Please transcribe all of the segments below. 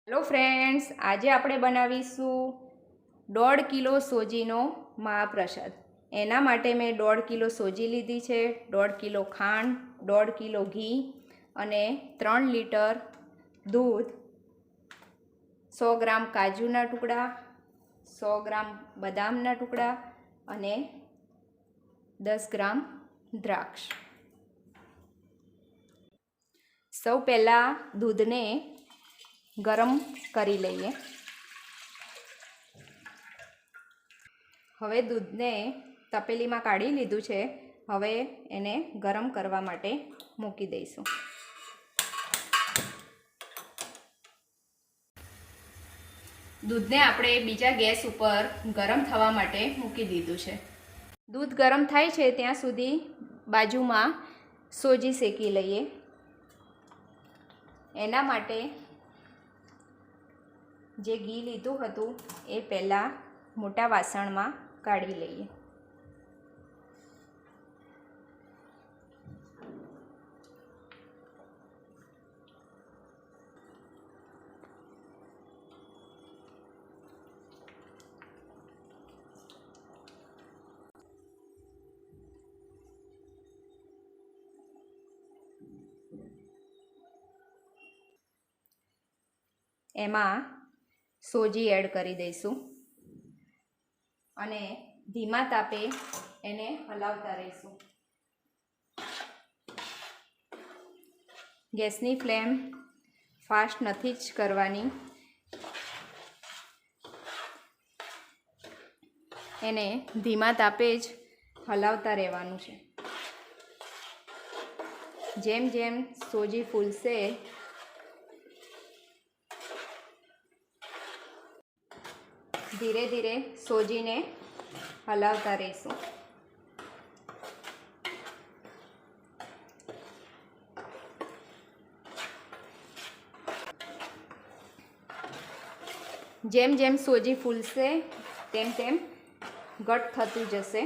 Hello friends, આજે આપણે બનાવીશું 1.5 કિલો સોજીનો મહાપ્રસાદ। એના માટે મેં 1.5 કિલો સોજી લીધી છે, 1.5 કિલો ખાંડ, 1.5 કિલો ઘી અને 3 લીટર દૂધ, 100 ગ્રામ કાજુના ટુકડા, 100 ગ્રામ બદામના ટુકડા અને 10 ગ્રામ દ્રાક્ષ। સૌ પહેલાં દૂધને ગરમ કરી લઈએ। હવે દૂધને તપેલીમાં કાઢી લીધું છે। હવે એને ગરમ કરવા માટે મૂકી દઈશું। દૂધને આપણે બીજા ગેસ ઉપર ગરમ થવા માટે મૂકી દીધું છે। દૂધ ગરમ થાય છે ત્યાં સુધી બાજુમાં સોજી શેકી લઈએ। એના માટે જે ઘી લીધું હતું એ પહેલાં મોટા વાસણમાં કાઢી લઈએ। એમાં સોજી એડ કરી દઈશું અને ધીમા તાપે એને હલાવતા રહીશું। ગેસની ફ્લેમ ફાસ્ટ નથી જ કરવાની, એને ધીમા તાપે જ હલાવતા રહેવાનું છે। જેમ જેમ સોજી ફૂલશે ધીરે ધીરે સોજીને હલાવતા રહીશું। જેમ જેમ સોજી ફૂલશે તેમ તેમ ઘટ થતું જશે।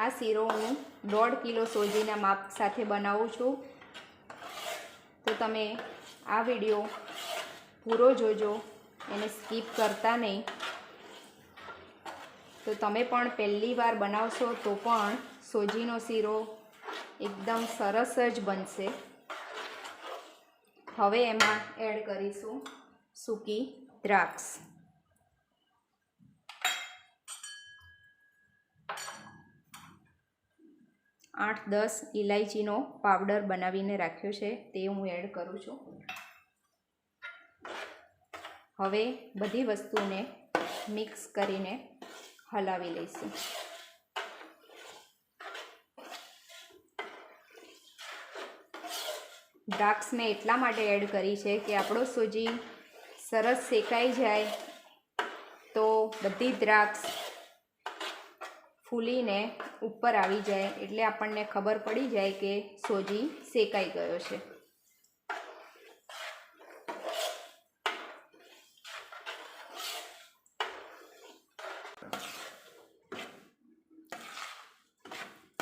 આ શીરો હું 1.5 કિલો સોજીના માપ સાથે બનાવું છું, તો તમે આ વિડીયો પૂરો જોજો, એને સ્કીપ કરતા નહીં। તો તમે પણ પહેલી વાર બનાવશો તો પણ સોજીનો શીરો એકદમ સરસ જ બનશે। હવે એમાં એડ કરીશું સૂકી દ્રાક્ષ, 8-10 ઇલાયચીનો પાવડર બનાવીને રાખ્યો છે તે હું એડ કરું છું। હવે બધી વસ્તુને મિક્સ કરીને હલાવી લઈશું। દ્રાક્ષ મેં એટલા માટે એડ કરી છે કે આપણો સોજી સરસ શેકાઈ જાય તો બધી દ્રાક્ષ ફૂલીને ઉપર આવી જાય, એટલે આપણને ખબર પડી જાય કે સોજી શેકાઈ ગયો છે।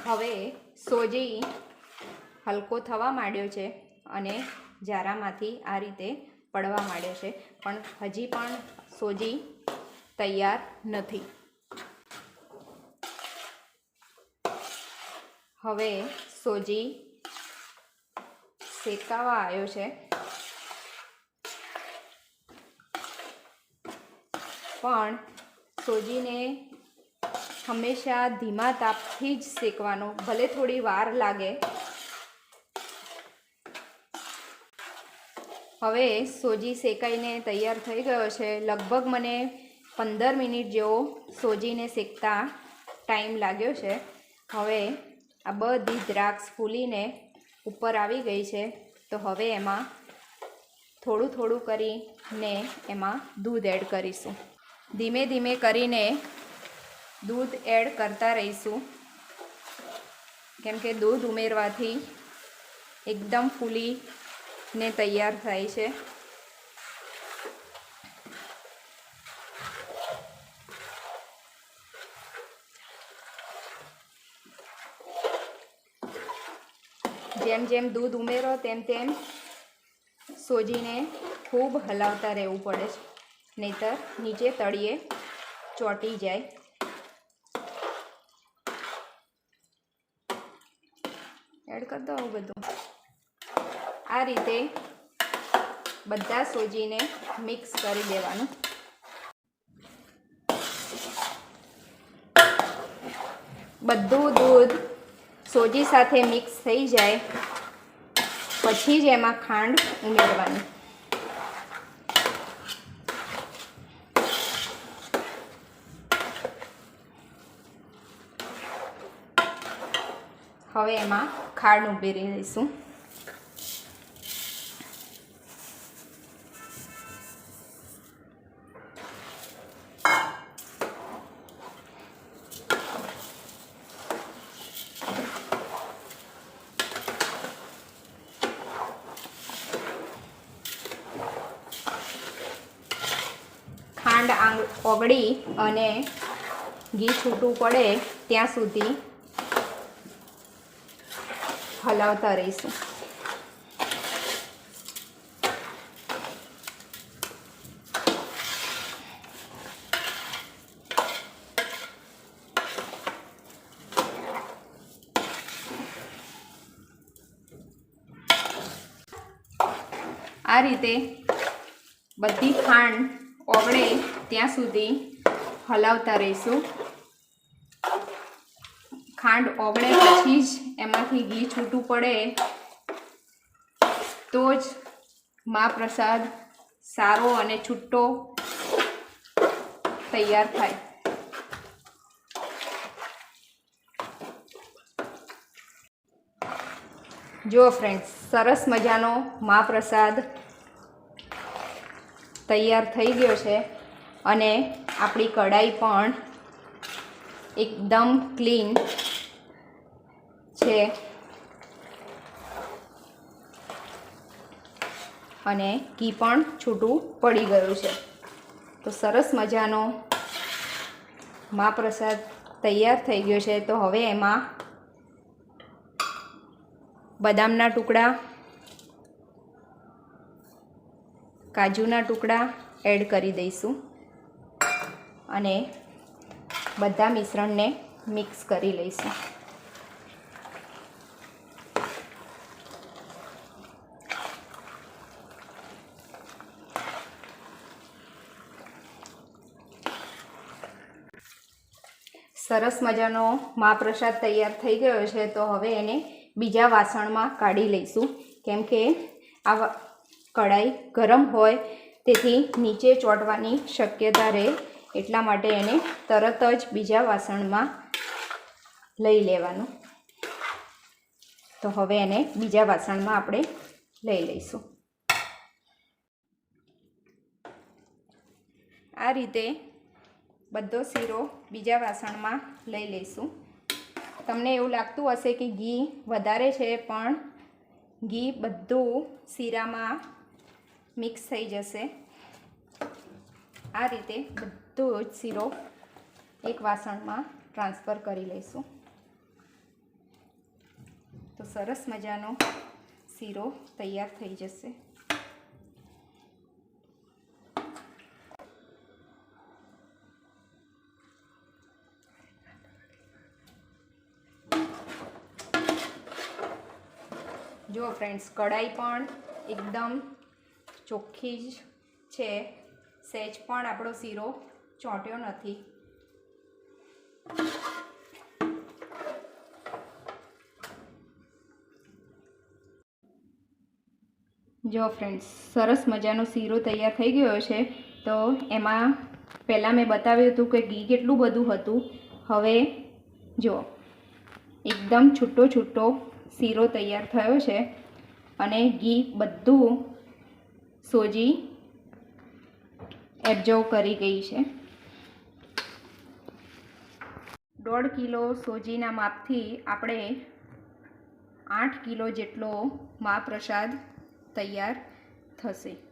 હવે સોજી હલકો થવા માંડ્યો છે અને જારામાંથી આ રીતે પડવા માંડ્યો છે, પણ હજી પણ સોજી તૈયાર નથી। હવે સોજી શેકાવા આવ્યો છે, પણ સોજીને હંમેશા ધીમા તાપથી જ શેકવાનો, ભલે થોડી વાર લાગે। હવે સોજી શેકાઈને તૈયાર થઈ ગયો છે। લગભગ મને 15 મિનિટ જેવો સોજીને શેકતા ટાઈમ લાગ્યો છે। હવે આ બધી દ્રાક્ષ ફૂલીને ઉપર આવી ગઈ છે, તો હવે એમાં થોડું થોડું કરીને એમાં દૂધ એડ કરીશું। ધીમે ધીમે કરીને દૂધ એડ કરતા રહીશું, કેમ કે દૂધ ઉમેરવાથી એકદમ ફૂલીને તૈયાર થાય છે. જેમ જેમ દૂધ ઉમેરો તેમ તેમ સોજીને ખૂબ હલાવતા રહેવું પડે છે, નહીંતર નીચે તળિયે ચોંટી જાય. એડ કરી દો આવું બધું. આ રીતે બધા સોજીને મિક્સ કરી દેવાનું. બધું દૂધ સોજી સાથે મિક્સ થઈ જાય પછી જ એમાં ખાંડ ઉમેરવાની. હવે એમાં ખાંડ ઉમેરી દઈશું. ખાંડ ઓગળી અને ઘી છૂટું પડે ત્યાં સુધી હલાવતા રહીશું. આ રીતે બધી ખાંડ ઓગળે ત્યાં સુધી હલાવતા રહીશું. ખાંડ ઓગળે પછી જ એમાંથી ઘી છૂટું પડે તો જ મહાપ્રસાદ સારો અને છૂટો તૈયાર થાય. જો ફ્રેન્ડ્સ, સરસ મજાનો મહાપ્રસાદ તૈયાર થઈ ગયો છે અને આપણી કઢાઈ પણ એકદમ ક્લીન છે અને ઘી પણ છૂટું પડી ગયું છે. તો સરસ મજાનો મહાપ્રસાદ તૈયાર થઈ ગયો છે. તો હવે એમાં બદામના ટુકડા, કાજુના ટુકડા એડ કરી દઈશું અને બધા મિશ્રણને મિક્સ કરી લઈશું. સરસ મજાનો મહાપ્રસાદ તૈયાર થઈ ગયો છે. તો હવે એને બીજા વાસણમાં કાઢી લઈશું, કેમ કે આ કઢાઈ ગરમ હોય તેથી નીચે ચોંટવાની શક્યતા રહે, એટલા માટે એને તરત જ બીજા વાસણમાં લઈ લેવાનું. તો હવે એને બીજા વાસણમાં આપણે લઈ લઈશું. આ રીતે બધો શીરો બીજા વાસણમાં લઈ લઈશું. તમને એવું લાગતું હશે કે ઘી વધારે છે, પણ ઘી બધું શીરામાં મિક્સ થઈ જશે. આ રીતે બધો જ શીરો એક વાસણમાં ટ્રાન્સફર કરી લઈશું. તો સરસ મજાનો શીરો તૈયાર થઈ જશે. જો ફ્રેન્ડ્સ, કઢાઈ પણ એકદમ ચોખ્ખી જ છે, સહેજ પણ આપણો શીરો ચોંટ્યો નથી. જો ફ્રેન્ડ્સ, સરસ મજાનો શીરો તૈયાર થઈ ગયો છે. તો એમાં પહેલાં મેં બતાવ્યું હતું કે ઘી કેટલું બધું હતું. હવે જો એકદમ છૂટો છૂટો શીરો તૈયાર થયો છે અને ઘી બધું સોજી એબ્ઝોર્વ કરી ગઈ છે. 1.5 કિલો સોજીના માપથી આપણે 8 કિલો જેટલો મહાપ્રસાદ તૈયાર થશે।